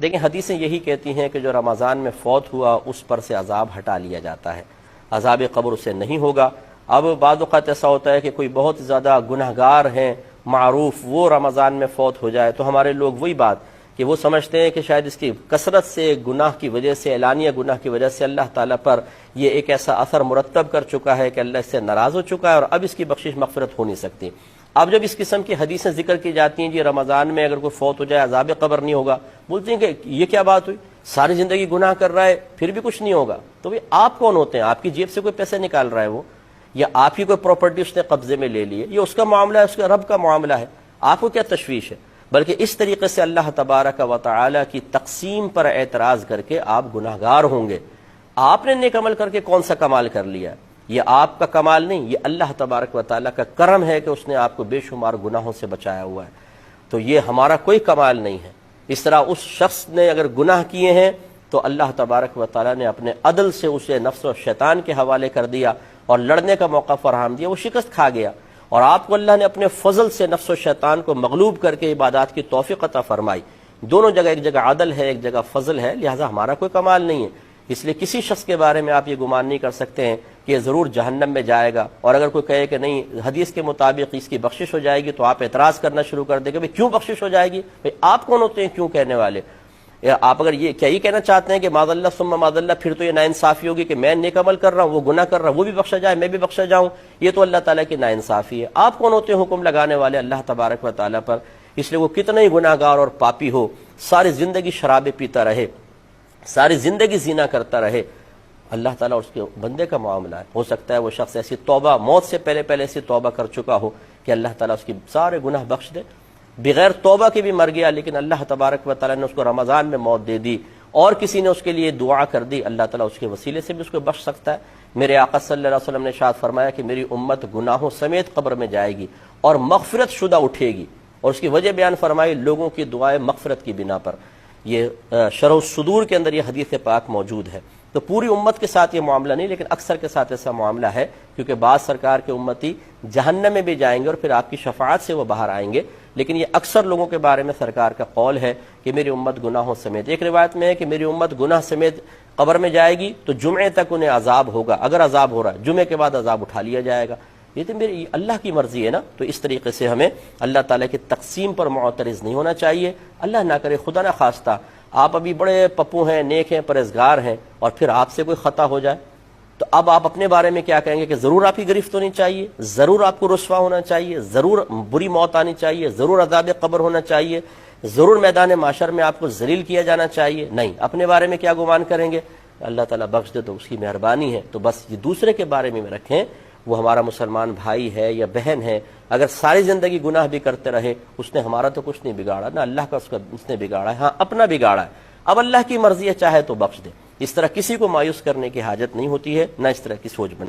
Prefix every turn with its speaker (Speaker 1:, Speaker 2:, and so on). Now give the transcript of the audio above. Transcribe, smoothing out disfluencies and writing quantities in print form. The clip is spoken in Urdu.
Speaker 1: دیکھیں حدیثیں یہی کہتی ہیں کہ جو رمضان میں فوت ہوا اس پر سے عذاب ہٹا لیا جاتا ہے، عذاب قبر اسے نہیں ہوگا۔ اب بعض اوقات ایسا ہوتا ہے کہ کوئی بہت زیادہ گنہگار ہیں معروف، وہ رمضان میں فوت ہو جائے تو ہمارے لوگ وہی بات کہ وہ سمجھتے ہیں کہ شاید اس کی کثرت سے گناہ کی وجہ سے، اعلانیہ گناہ کی وجہ سے اللہ تعالیٰ پر یہ ایک ایسا اثر مرتب کر چکا ہے کہ اللہ اس سے ناراض ہو چکا ہے اور اب اس کی بخشش مغفرت ہو نہیں سکتی۔ اب جب اس قسم کی حدیثیں ذکر کی جاتی ہیں جی رمضان میں اگر کوئی فوت ہو جائے عذاب قبر نہیں ہوگا، بولتے ہیں کہ یہ کیا بات ہوئی، ساری زندگی گناہ کر رہا ہے پھر بھی کچھ نہیں ہوگا، تو بھی آپ کون ہوتے ہیں؟ آپ کی جیب سے کوئی پیسے نکال رہا ہے وہ، یا آپ کی کوئی پراپرٹی اس نے قبضے میں لے لی ہے، یہ اس کا معاملہ ہے، اس کا رب کا معاملہ ہے، آپ کو کیا تشویش ہے؟ بلکہ اس طریقے سے اللہ تبارک و تعالی کی تقسیم پر اعتراض کر کے آپ گناہگار ہوں گے۔ آپ نے نیک عمل کر کے کون سا کمال کر لیا؟ یہ آپ کا کمال نہیں، یہ اللہ تبارک و تعالی کا کرم ہے کہ اس نے آپ کو بے شمار گناہوں سے بچایا ہوا ہے، تو یہ ہمارا کوئی کمال نہیں ہے۔ اس طرح اس شخص نے اگر گناہ کیے ہیں تو اللہ تبارک و تعالی نے اپنے عدل سے اسے نفس و شیطان کے حوالے کر دیا اور لڑنے کا موقع فراہم دیا، وہ شکست کھا گیا، اور آپ کو اللہ نے اپنے فضل سے نفس و شیطان کو مغلوب کر کے عبادات کی توفیق عطا فرمائی۔ دونوں جگہ، ایک جگہ عدل ہے ایک جگہ فضل ہے، لہٰذا ہمارا کوئی کمال نہیں ہے۔ اس لیے کسی شخص کے بارے میں آپ یہ گمان نہیں کر سکتے ہیں کہ یہ ضرور جہنم میں جائے گا، اور اگر کوئی کہے کہ نہیں حدیث کے مطابق اس کی بخشش ہو جائے گی تو آپ اعتراض کرنا شروع کر دیں کہ کیوں بخشش ہو جائے گی؟ آپ کون ہوتے ہیں کیوں کہنے والے؟ آپ اگر یہ کہنا چاہتے ہیں کہ معاذ اللہ ثم معاذ اللہ، پھر تو یہ ناانصافی ہوگی کہ میں نیک عمل کر رہا ہوں، وہ گناہ کر رہا ہوں، وہ بھی بخشا جائے میں بھی بخشا جاؤں، یہ تو اللہ تعالیٰ کی ناانصافی ہے۔ آپ کون ہوتے ہیں حکم لگانے والے اللہ تبارک و تعالیٰ پر؟ اس لیے وہ کتنا ہی گناہ گار اور پاپی ہو، ساری زندگی شرابیں پیتا رہے، ساری زندگی زنا کرتا رہے، اللہ تعالیٰ اس کے بندے کا معاملہ ہے۔ ہو سکتا ہے وہ شخص ایسی توبہ، موت سے پہلے ایسی توبہ کر چکا ہو کہ اللہ تعالیٰ اس کی سارے گناہ بخش دے، بغیر توبہ کے بھی مر گیا لیکن اللہ تبارک و تعالیٰ نے اس کو رمضان میں موت دے دی، اور کسی نے اس کے لیے دعا کر دی، اللہ تعالیٰ اس کے وسیلے سے بھی اس کو بخش سکتا ہے۔ میرے آقا صلی اللہ علیہ وسلم نے ارشاد فرمایا کہ میری امت گناہوں سمیت قبر میں جائے گی اور مغفرت شدہ اٹھے گی، اور اس کی وجہ بیان فرمائی لوگوں کی دعائیں مغفرت کی بنا پر۔ یہ شرح الصدور کے اندر یہ حدیث پاک موجود ہے۔ تو پوری امت کے ساتھ یہ معاملہ نہیں، لیکن اکثر کے ساتھ ایسا معاملہ ہے، کیونکہ بعض سرکار کے امتی جہنم میں بھی جائیں گے اور پھر آپ کی شفاعت سے وہ باہر آئیں گے، لیکن یہ اکثر لوگوں کے بارے میں سرکار کا قول ہے کہ میری امت گناہوں سمیت۔ ایک روایت میں ہے کہ میری امت گناہ سمیت قبر میں جائے گی تو جمعے تک انہیں عذاب ہوگا، اگر عذاب ہو رہا ہے جمعے کے بعد عذاب اٹھا لیا جائے گا۔ یہ تو میری اللہ کی مرضی ہے نا، تو اس طریقے سے ہمیں اللہ تعالیٰ کی تقسیم پر معترض نہیں ہونا چاہیے۔ اللہ نہ کرے، خدا نہ خواستہ آپ ابھی بڑے پپو ہیں، نیک ہیں، پرہیزگار ہیں، اور پھر آپ سے کوئی خطا ہو جائے تو اب آپ اپنے بارے میں کیا کہیں گے کہ ضرور آپ کی گرفت ہونی چاہیے، ضرور آپ کو رسوا ہونا چاہیے، ضرور بری موت آنی چاہیے، ضرور عذاب قبر ہونا چاہیے، ضرور میدان معشر میں آپ کو ذلیل کیا جانا چاہیے؟ نہیں، اپنے بارے میں کیا گمان کریں گے؟ اللہ تعالیٰ بخش دے تو اس کی مہربانی ہے، تو بس یہ دوسرے کے بارے میں رکھیں، وہ ہمارا مسلمان بھائی ہے یا بہن ہے، اگر ساری زندگی گناہ بھی کرتے رہے اس نے ہمارا تو کچھ نہیں بگاڑا، نہ اللہ کا اس نے بگاڑا ہے، ہاں اپنا بگاڑا ہے، اب اللہ کی مرضی ہے چاہے تو بخش دے۔ اس طرح کسی کو مایوس کرنے کی حاجت نہیں ہوتی ہے، نہ اس طرح کی سوچ بنا